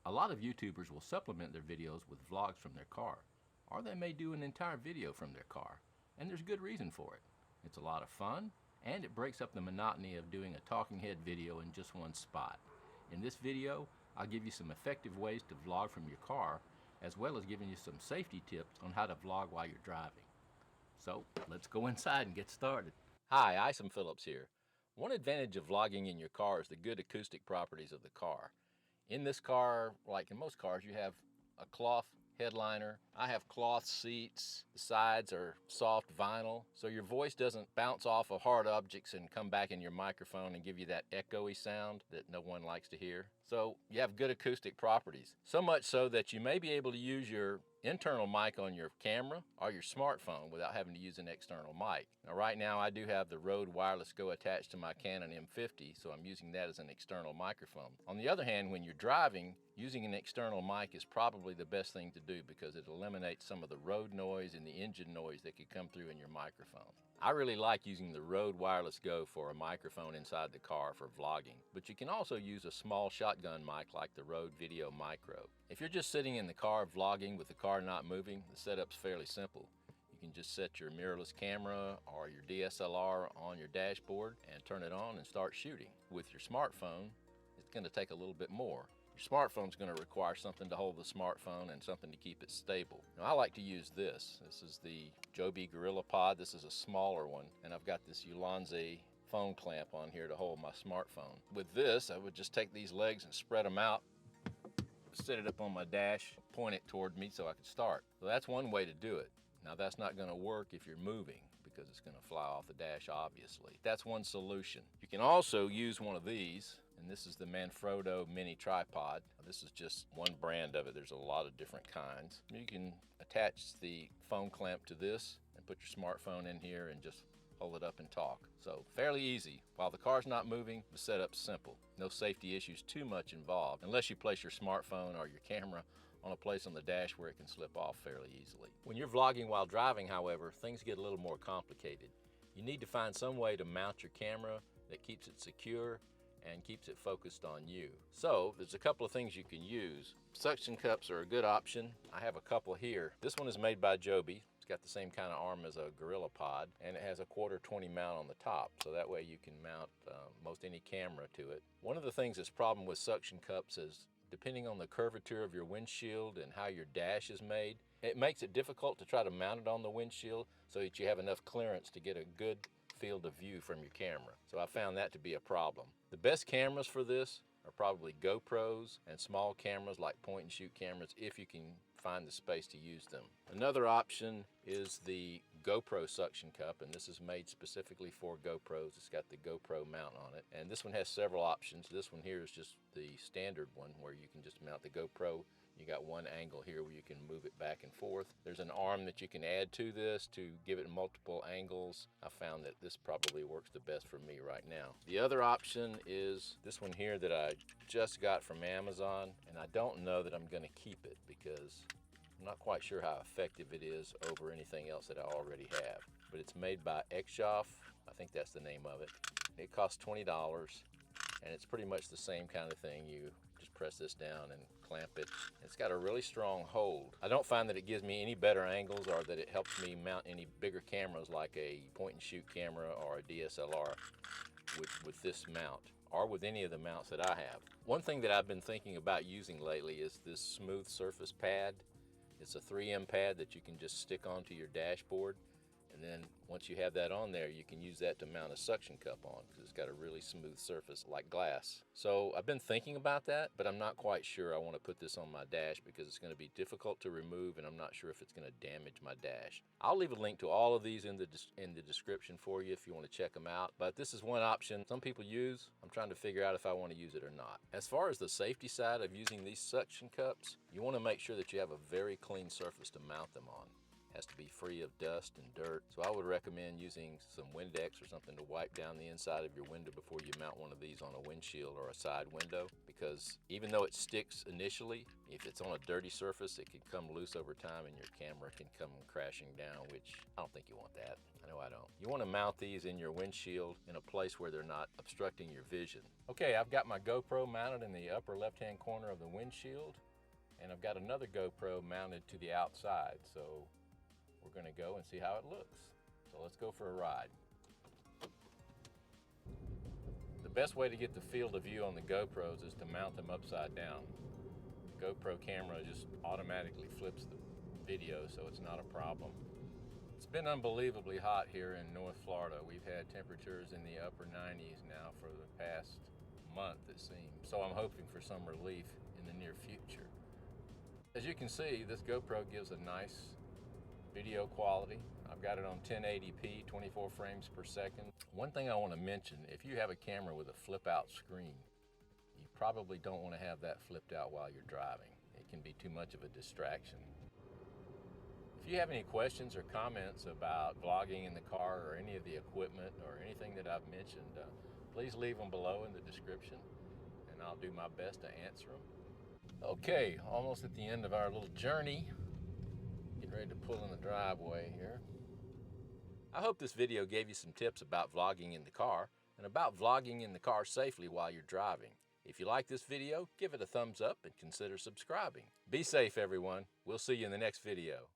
A lot of YouTubers will supplement their videos with vlogs from their car, or they may do an entire video from their car, and there's good reason for it. It's a lot of fun, and it breaks up the monotony of doing a talking head video in just one spot. In this video, I'll give you some effective ways to vlog from your car, as well as giving you some safety tips on how to vlog while you're driving. So let's go inside and get started. Hi, Isom Phillips here. One advantage of vlogging in your car is the good acoustic properties of the car. In this car, like in most cars, you have a cloth headliner. I have cloth seats. The sides are soft vinyl, so your voice doesn't bounce off of hard objects and come back in your microphone and give you that echoey sound that no one likes to hear. So you have good acoustic properties. So much so that you may be able to use your internal mic on your camera or your smartphone without having to use an external mic. Now right now I do have the Rode Wireless Go attached to my Canon M50, so I'm using that as an external microphone. On the other hand, when you're driving, using an external mic is probably the best thing to do because it eliminates some of the road noise and the engine noise that could come through in your microphone. I really like using the Rode Wireless Go for a microphone inside the car for vlogging, but you can also use a small shotgun mic like the Rode Video Micro. If you're just sitting in the car vlogging with the car not moving, the setup's fairly simple. You can just set your mirrorless camera or your DSLR on your dashboard and turn it on and start shooting. With your smartphone, it's going to take a little bit more. Your smartphone's going to require something to hold the smartphone and something to keep it stable. Now I like to use this. This is the Joby GorillaPod. This is a smaller one, and I've got this Ulanzi phone clamp on here to hold my smartphone. With this, I would just take these legs and spread them out, set it up on my dash, point it toward me so I could start. So that's one way to do it. Now that's not going to work if you're moving because it's going to fly off the dash, obviously. That's one solution. You can also use one of these, and this is the Manfrotto Mini Tripod. This is just one brand of it. There's a lot of different kinds. You can attach the phone clamp to this and put your smartphone in here and just hold it up and talk. So fairly easy. While the car's not moving, the setup's simple. No safety issues too much involved, unless you place your smartphone or your camera on a place on the dash where it can slip off fairly easily. When you're vlogging while driving, however, things get a little more complicated. You need to find some way to mount your camera that keeps it secure and keeps it focused on you. So there's a couple of things you can use. Suction cups are a good option. I have a couple here. This one is made by Joby. It's got the same kind of arm as a GorillaPod, and it has a 1/4-20 mount on the top, so that way you can mount most any camera to it. One of the things that's a problem with suction cups is depending on the curvature of your windshield and how your dash is made, it makes it difficult to try to mount it on the windshield so that you have enough clearance to get a good field of view from your camera. So I found that to be a problem. The best cameras for this are probably GoPros and small cameras like point and shoot cameras if you can find the space to use them. Another option is the GoPro suction cup, and this is made specifically for GoPros. It's got the GoPro mount on it, and this one has several options. This one here is just the standard one where you can just mount the GoPro. You got one angle here where you can move it back and forth. There's an arm that you can add to this to give it multiple angles. I found that this probably works the best for me right now. The other option is this one here that I just got from Amazon, and I don't know that I'm gonna keep it because I'm not quite sure how effective it is over anything else that I already have. But it's made by Exoff. I think that's the name of it. It costs $20. And it's pretty much the same kind of thing. You just press this down and clamp it. It's got a really strong hold. I don't find that it gives me any better angles or that it helps me mount any bigger cameras like a point and shoot camera or a DSLR with this mount or with any of the mounts that I have. One thing that I've been thinking about using lately is this smooth surface pad. It's a 3M pad that you can just stick onto your dashboard. And then once you have that on there, you can use that to mount a suction cup on because it's got a really smooth surface like glass. So I've been thinking about that, but I'm not quite sure I want to put this on my dash because it's going to be difficult to remove and I'm not sure if it's going to damage my dash. I'll leave a link to all of these in the description for you if you want to check them out. But this is one option some people use. I'm trying to figure out if I want to use it or not. As far as the safety side of using these suction cups, you want to make sure that you have a very clean surface to mount them on. has to be free of dust and dirt. So I would recommend using some Windex or something to wipe down the inside of your window before you mount one of these on a windshield or a side window, because even though it sticks initially, if it's on a dirty surface, it can come loose over time and your camera can come crashing down, which I don't think you want that. I know I don't. You want to mount these in your windshield in a place where they're not obstructing your vision. Okay, I've got my GoPro mounted in the upper left-hand corner of the windshield, and I've got another GoPro mounted to the outside. So we're going to go and see how it looks. So let's go for a ride. The best way to get the field of view on the GoPros is to mount them upside down. The GoPro camera just automatically flips the video, so it's not a problem. It's been unbelievably hot here in North Florida. We've had temperatures in the upper 90s now for the past month, it seems. So I'm hoping for some relief in the near future. As you can see, this GoPro gives a nice video quality. I've got it on 1080p, 24 frames per second. One thing I want to mention, if you have a camera with a flip out screen, you probably don't want to have that flipped out while you're driving. It can be too much of a distraction. If you have any questions or comments about vlogging in the car or any of the equipment or anything that I've mentioned, please leave them below in the description and I'll do my best to answer them. Okay, almost at the end of our little journey. Getting ready to pull in the driveway here. I hope this video gave you some tips about vlogging in the car and about vlogging in the car safely while you're driving. If you like this video, give it a thumbs up and consider subscribing. Be safe, everyone. We'll see you in the next video.